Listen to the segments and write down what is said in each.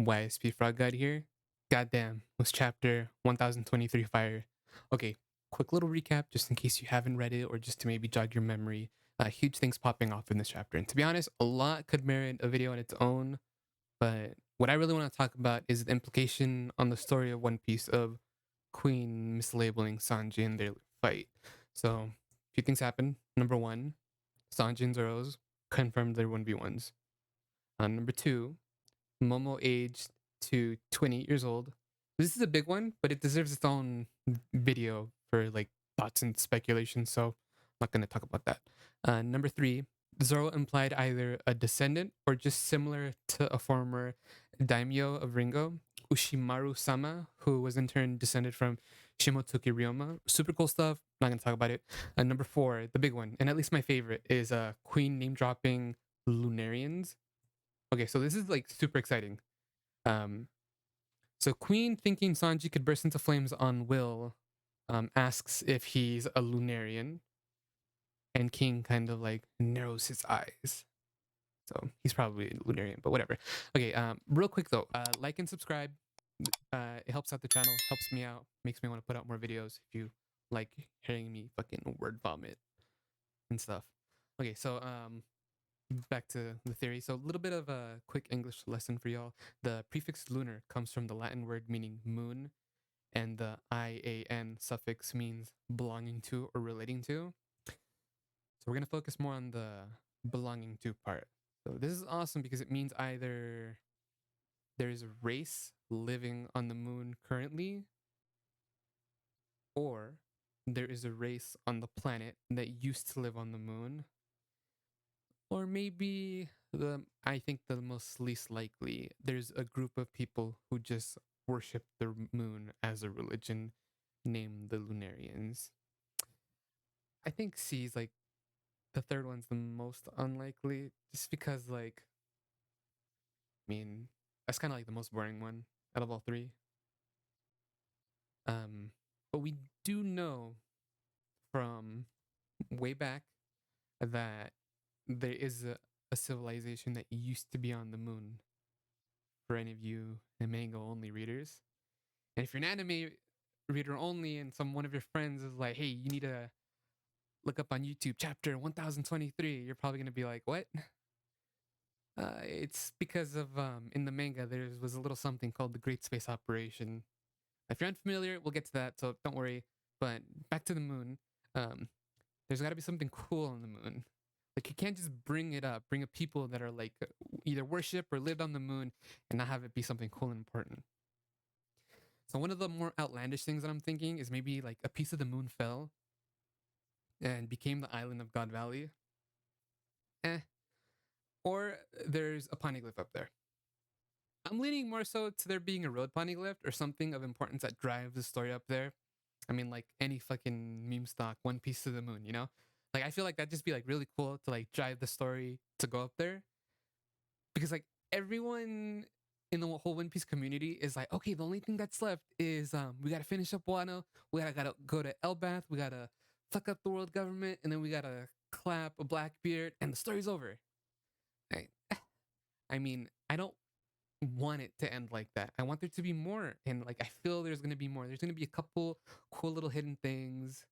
YSP Frog Guide here. Goddamn, was chapter 1023 fire. Okay, quick little recap just in case you haven't read it or just to maybe jog your memory. Huge things popping off in this chapter. And to be honest, a lot could merit a video on its own, but what I really want to talk about is the implication on the story of One Piece of Queen mislabeling Sanji in their fight. So, a few things happen. Number one, Sanji and Zoro's confirmed their 1v1s. Number two, Momo aged to 28 years old. This is a big one, but it deserves its own video for like thoughts and speculation. So I'm not going to talk about that. Number three, Zoro implied either a descendant or just similar to a former daimyo of Ringo, Ushimaru Sama, who was in turn descended from Shimotoki Ryoma. Super cool stuff. Not going to talk about it. Number four, the big one, and at least my favorite, is Queen name dropping Lunarians. Okay, so this is like super exciting. Um, so Queen, thinking Sanji could burst into flames on will, asks if he's a Lunarian, and King kind of like narrows his eyes. So he's probably a Lunarian, but whatever. Okay, real quick though, like and subscribe. It helps out the channel, helps me out, makes me want to put out more videos. If you like hearing me fucking word vomit and stuff. Okay, so back to the theory. So a little bit of a quick English lesson for y'all. The prefix lunar comes from the Latin word meaning moon, and the ian suffix means belonging to or relating to. So we're gonna focus more on the belonging to part. So this is awesome because it means either there's a race living on the moon currently, or there is a race on the planet that used to live on the moon. Or maybe I think the most least likely, there's a group of people who just worship the moon as a religion named the Lunarians. I think C is like the third one's the most unlikely, just because like I mean that's kind of like the most boring one out of all three. But we do know from way back that there is a civilization that used to be on the moon, for any of you manga only readers. And if you're an anime reader only and one of your friends is like, hey, you need to look up on YouTube chapter 1023, you're probably going to be like, what? It's because of in the manga there was a little something called the Great Space Operation. If you're unfamiliar, we'll get to that, so don't worry. But back to the moon. Um, there's got to be something cool on the moon. Like you can't just bring it up, bring up people that are like either worship or lived on the moon, and not have it be something cool and important. So one of the more outlandish things that I'm thinking is maybe like a piece of the moon fell and became the island of God Valley. Eh. Or there's a poneglyph up there. I'm leaning more so to there being a road poneglyph or something of importance that drives the story up there. I mean, like any fucking meme stock, One Piece to the moon, you know? Like I feel like that'd just be like really cool to like drive the story to go up there. Because like everyone in the whole One Piece community is like, okay, the only thing that's left is we gotta finish up Wano, we gotta go to Elbath, we gotta fuck up the world government, and then we gotta clap a Blackbeard, and the story's over. I, I mean, I don't want it to end like that. I want there to be more, and like I feel there's gonna be more. There's gonna be a couple cool little hidden things.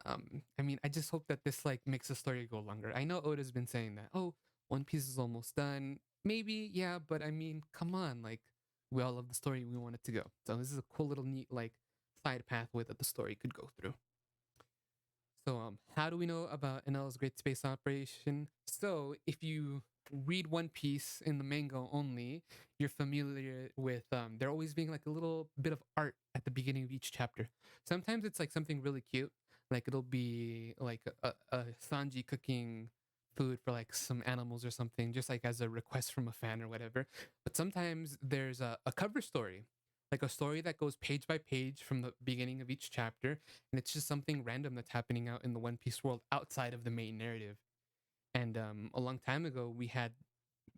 I mean, I just hope that this like makes the story go longer. I know Oda's been saying that. Oh, One Piece is almost done. Maybe, yeah, but I mean, come on, like we all love the story. We want it to go. So this is a cool little neat like side pathway that the story could go through. So, how do we know about NL's Great Space Operation? So, if you read One Piece in the manga only, you're familiar with there always being like a little bit of art at the beginning of each chapter. Sometimes it's like something really cute, like it'll be like a Sanji cooking food for like some animals or something, just like as a request from a fan or whatever. But sometimes there's a cover story, like a story that goes page by page from the beginning of each chapter, and it's just something random that's happening out in the One Piece world outside of the main narrative. And a long time ago, we had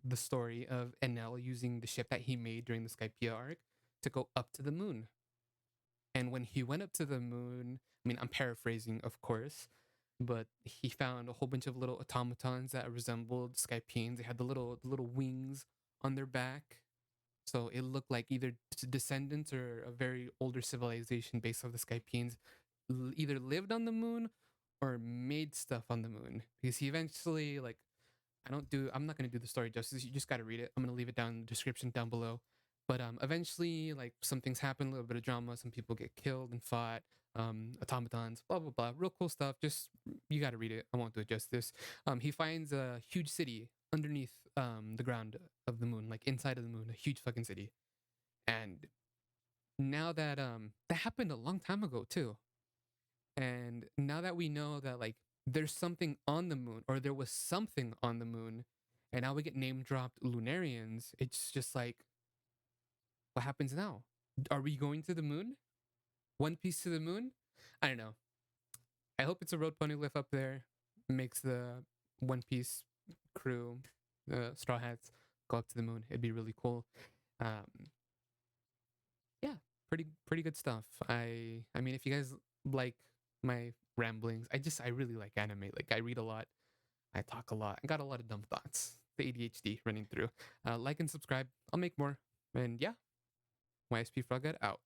the story of Enel using the ship that he made during the Skypiea arc to go up to the moon. And when he went up to the moon, I mean, I'm paraphrasing, of course, but he found a whole bunch of little automatons that resembled Skypeans. They had the little wings on their back, So it looked like either descendants or a very older civilization based off the Skypeans either lived on the moon or made stuff on the moon. Because he eventually like I'm not gonna do the story justice. You just gotta read it. I'm gonna leave it down in the description down below. But eventually like some things happen, a little bit of drama, some people get killed and fought, automatons, blah blah blah. Real cool stuff. Just you gotta read it. I won't do it justice. He finds a huge city underneath the ground of the moon, like inside of the moon, a huge fucking city. And now that that happened a long time ago too. And now that we know that like there's something on the moon or there was something on the moon, and now we get name dropped Lunarians, it's just like, what happens now? Are we going to the moon? One Piece to the moon? I don't know. I hope it's a road poneglyph up there. Makes the One Piece crew, the Straw Hats, go up to the moon. It'd be really cool. Um, yeah, pretty good stuff. I mean, if you guys like my ramblings, I really like anime. Like I read a lot, I talk a lot, I got a lot of dumb thoughts. The ADHD running through. Like and subscribe. I'll make more. And yeah, YSP Froghead out.